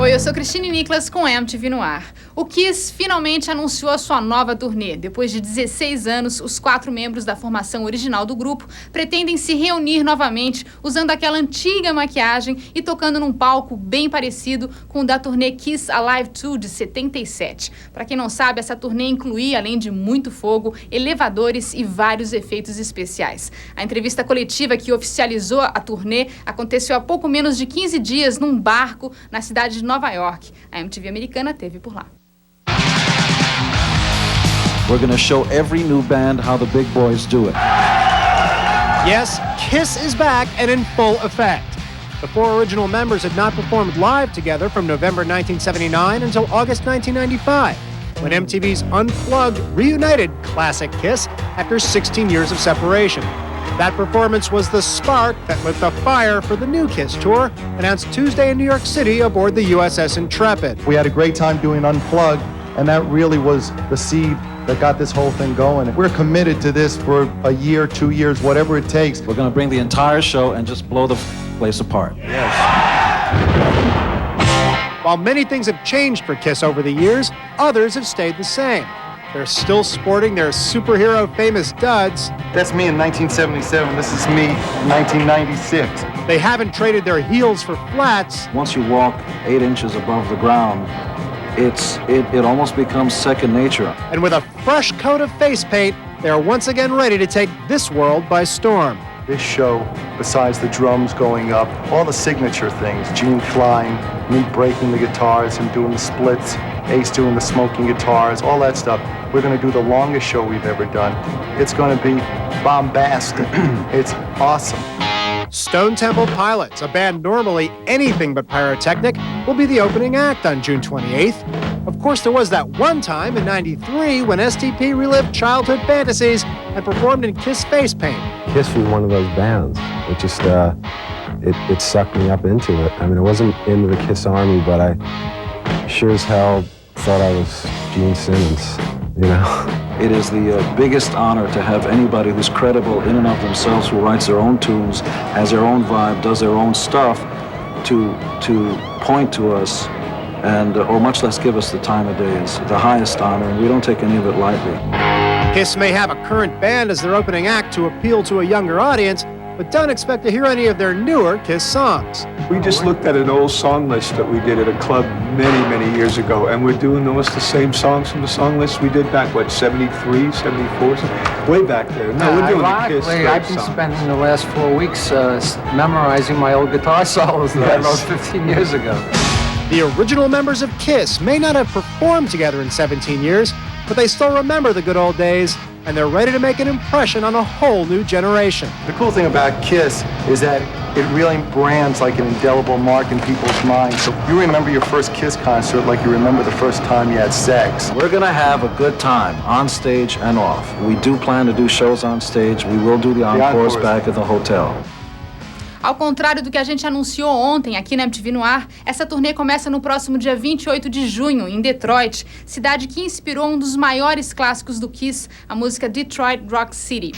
Oi, eu sou Cristine Nicklas com MTV no ar. O Kiss finalmente anunciou a sua nova turnê. Depois de 16 anos, os 4 membros da formação original do grupo pretendem se reunir novamente usando aquela antiga maquiagem e tocando num palco bem parecido com o da turnê Kiss Alive 2 de 77. Para quem não sabe, essa turnê incluía, além de muito fogo, elevadores e vários efeitos especiais. A entrevista coletiva que oficializou a turnê aconteceu há pouco menos de 15 dias num barco na cidade de Nova York. A MTV americana teve por lá. We're going to show every new band how the big boys do it. Yes, Kiss is back and in full effect. The 4 original members had not performed live together from November 1979 until August 1995, when MTV's Unplugged reunited classic Kiss after 16 years of separation. That performance was the spark that lit the fire for the new Kiss tour, announced Tuesday in New York City aboard the USS Intrepid. We had a great time doing Unplugged, and that really was the seed that got this whole thing going. We're committed to this for a year, 2 years, whatever it takes. We're going to bring the entire show and just blow the place apart. Yes. While many things have changed for Kiss over the years, others have stayed the same. They're still sporting their superhero famous duds. That's me in 1977. This is me in 1996. They haven't traded their heels for flats. Once you walk 8 inches above the ground, it almost becomes second nature. And with a fresh coat of face paint, they are once again ready to take this world by storm. This show, besides the drums going up, all the signature things, Gene flying, me breaking the guitars and doing the splits, Ace doing the smoking guitars, all that stuff. We're going to do the longest show we've ever done. It's going to be bombastic. It's awesome. Stone Temple Pilots, a band normally anything but pyrotechnic, will be the opening act on June 28th. Of course, there was that one time in '93 when STP relived childhood fantasies and performed in Kiss face paint. Kiss was one of those bands. It just, it sucked me up into it. I mean, I wasn't into the Kiss Army, but I sure as hell thought I was Gene Simmons, you know? It is the biggest honor to have anybody who's credible in and of themselves, who writes their own tunes, has their own vibe, does their own stuff, to point to us and, or much less give us the time of day. Is the highest honor, and we don't take any of it lightly. Kiss may have a current band as their opening act to appeal to a younger audience, but don't expect to hear any of their newer Kiss songs. We just looked at an old song list that we did at a club many, many years ago, and we're doing almost the same songs from the song list we did back, 73, 74, way back there. No, we're doing the Kiss I've been spending the last 4 weeks memorizing my old guitar solos that I wrote 15 years ago. The original members of Kiss may not have performed together in 17 years, but they still remember the good old days, and they're ready to make an impression on a whole new generation. The cool thing about Kiss is that it really brands like an indelible mark in people's minds. So you remember your first Kiss concert like you remember the first time you had sex. We're going to have a good time on stage and off. We do plan to do shows on stage. We will do the encores back at the hotel. Ao contrário do que a gente anunciou ontem aqui na MTV no ar, essa turnê começa no próximo dia 28 de junho, em Detroit, cidade que inspirou um dos maiores clássicos do Kiss, a música Detroit Rock City.